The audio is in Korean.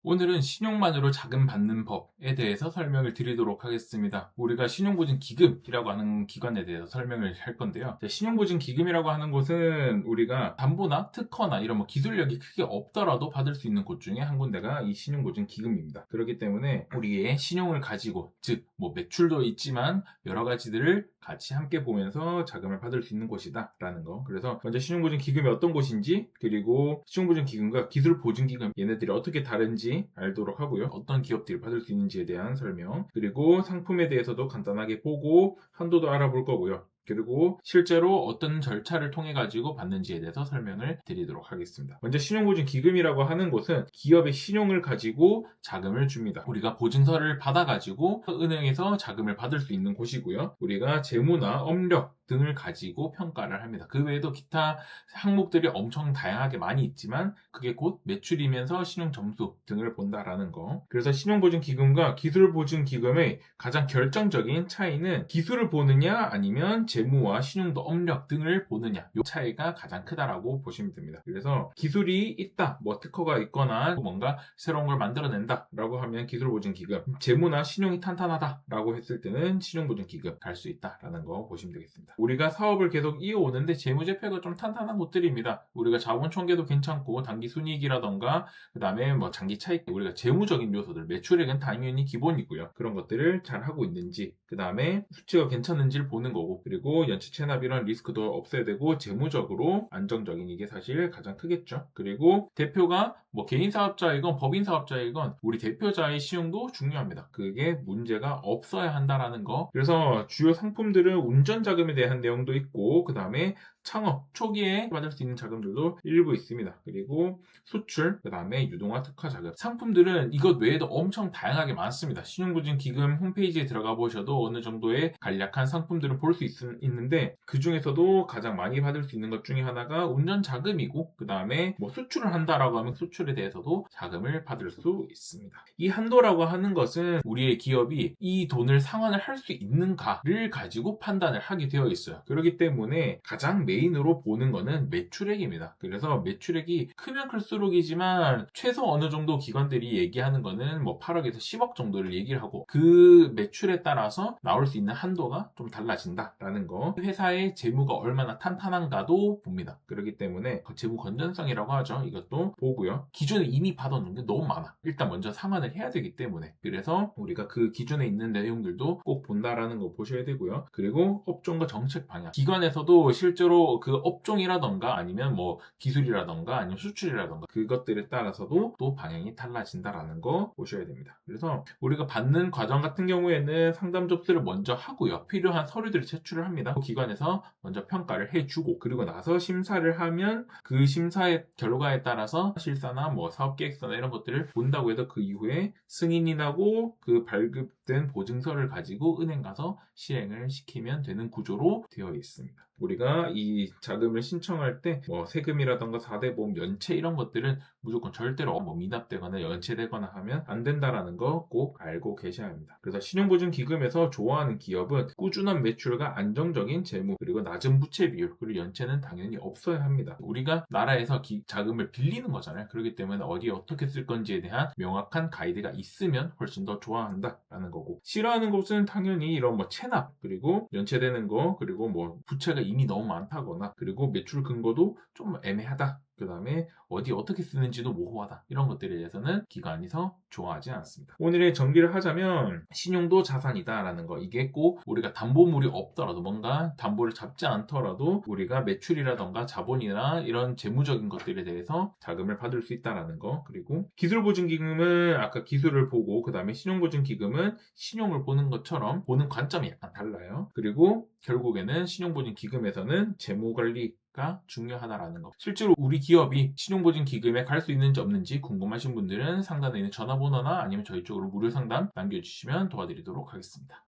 오늘은 신용만으로 자금 받는 법에 대해서 설명을 드리도록 하겠습니다. 우리가 신용보증기금이라고 하는 기관에 대해서 설명을 할 건데요. 신용보증기금이라고 하는 곳은 우리가 담보나 특허나 이런 기술력이 크게 없더라도 받을 수 있는 곳 중에 한 군데가 이 신용보증기금입니다. 그렇기 때문에 우리의 신용을 가지고, 즉 매출도 있지만 여러 가지들을 같이 함께 보면서 자금을 받을 수 있는 곳이다 라는 거. 그래서 먼저 신용보증기금이 어떤 곳인지, 그리고 신용보증기금과 기술보증기금, 얘네들이 어떻게 다른지 알도록 하고요. 어떤 기업들이 받을 수 있는지에 대한 설명, 그리고 상품에 대해서도 간단하게 보고 한도도 알아볼 거고요. 그리고 실제로 어떤 절차를 통해 가지고 받는지에 대해서 설명을 드리도록 하겠습니다. 먼저 신용보증기금이라고 하는 곳은 기업의 신용을 가지고 자금을 줍니다. 우리가 보증서를 받아 가지고 은행에서 자금을 받을 수 있는 곳이고요. 우리가 재무나 업력 등을 가지고 평가를 합니다. 그 외에도 기타 항목들이 엄청 다양하게 많이 있지만 그게 곧 매출이면서 신용 점수 등을 본다라는 거. 그래서 신용보증기금과 기술보증기금의 가장 결정적인 차이는 기술을 보느냐 아니면 재무와 신용도 업력 등을 보느냐, 이 차이가 가장 크다라고 보시면 됩니다. 그래서 기술이 있다, 특허가 있거나 뭔가 새로운 걸 만들어낸다 라고 하면 기술보증기금, 재무나 신용이 탄탄하다 라고 했을 때는 신용보증기금 갈 수 있다 라는 거 보시면 되겠습니다. 우리가 사업을 계속 이어오는데 재무제표가 좀 탄탄한 곳들입니다. 우리가 자본 총계도 괜찮고 단기 순이익이라던가 그 다음에 장기 차익, 우리가 재무적인 요소들, 매출액은 당연히 기본이고요. 그런 것들을 잘 하고 있는지, 그 다음에 수치가 괜찮은지를 보는 거고, 그리고 연체 체납 이런 리스크도 없애야 되고 재무적으로 안정적인, 이게 사실 가장 크겠죠. 그리고 대표가 개인 사업자이건 법인 사업자이건 우리 대표자의 신용도 중요합니다. 그게 문제가 없어야 한다라는 거. 그래서 주요 상품들은 운전 자금에 대한 내용도 있고, 그 다음에 창업 초기에 받을 수 있는 자금들도 일부 있습니다. 그리고 수출, 그 다음에 유동화 특화 자금. 상품들은 이것 외에도 엄청 다양하게 많습니다. 신용보증기금 홈페이지에 들어가 보셔도 어느 정도의 간략한 상품들을 볼 수 있는데, 그 중에서도 가장 많이 받을 수 있는 것 중에 하나가 운전 자금이고, 그 다음에 수출을 한다라고 하면 수출에 대해서도 자금을 받을 수 있습니다. 이 한도라고 하는 것은 우리의 기업이 이 돈을 상환을 할 수 있는가를 가지고 판단을 하게 되어 있어요. 그렇기 때문에 가장 메인으로 보는 거는 매출액입니다. 그래서 매출액이 크면 클수록이지만 최소 어느 정도 기관들이 얘기하는 거는 8억에서 10억 정도를 얘기를 하고, 그 매출에 따라서 나올 수 있는 한도가 좀 달라진다라는 거. 회사의 재무가 얼마나 탄탄한가도 봅니다. 그렇기 때문에 재무 건전성이라고 하죠. 이것도 보고요. 기존에 이미 받아놓은 게 너무 많아. 일단 먼저 상환을 해야 되기 때문에, 그래서 우리가 그 기존에 있는 내용들도 꼭 본다라는 거 보셔야 되고요. 그리고 업종과 정책 방향. 기관에서도 실제로 그 업종이라던가 아니면 기술이라던가 아니면 수출이라던가 그것들에 따라서도 또 방향이 달라진다라는 거 보셔야 됩니다. 그래서 우리가 받는 과정 같은 경우에는 상담 접수를 먼저 하고요. 필요한 서류들을 제출을 합니다. 기관에서 먼저 평가를 해주고, 그리고 나서 심사를 하면 그 심사의 결과에 따라서 실사나 사업계획서나 이런 것들을 본다고 해도 그 이후에 승인이 나고 그 발급된 보증서를 가지고 은행 가서 실행을 시키면 되는 구조로 되어 있습니다. 우리가 이 자금을 신청할 때 세금이라던가 4대 보험 연체 이런 것들은 무조건 절대로 미납되거나 연체되거나 하면 안 된다라는 거 꼭 알고 계셔야 합니다. 그래서 신용보증기금에서 좋아하는 기업은 꾸준한 매출과 안정적인 재무, 그리고 낮은 부채 비율, 그리고 연체는 당연히 없어야 합니다. 우리가 나라에서 자금을 빌리는 거잖아요. 그렇기 때문에 어디에 어떻게 쓸 건지에 대한 명확한 가이드가 있으면 훨씬 더 좋아한다라는 거고, 싫어하는 곳은 당연히 이런 체납, 그리고 연체되는 거, 그리고 부채가 이미 너무 많다거나, 그리고 매출 근거도 좀 애매하다, 그 다음에 어디 어떻게 쓰는지도 모호하다, 이런 것들에 대해서는 기관에서 좋아하지 않습니다. 오늘의 정리를 하자면 신용도 자산이다라는 거, 이게 꼭 우리가 담보물이 없더라도, 뭔가 담보를 잡지 않더라도 우리가 매출이라던가 자본이나 이런 재무적인 것들에 대해서 자금을 받을 수 있다라는 거. 그리고 기술보증기금은 아까 기술을 보고, 그 다음에 신용보증기금은 신용을 보는 것처럼 보는 관점이 약간 달라요. 그리고 결국에는 신용보증기금에서는 재무관리가 중요하다라는 거. 실제로 우리 기업이 신용보증기금에 갈 수 있는지 없는지 궁금하신 분들은 상단에 있는 전화번호나 아니면 저희 쪽으로 무료 상담 남겨주시면 도와드리도록 하겠습니다.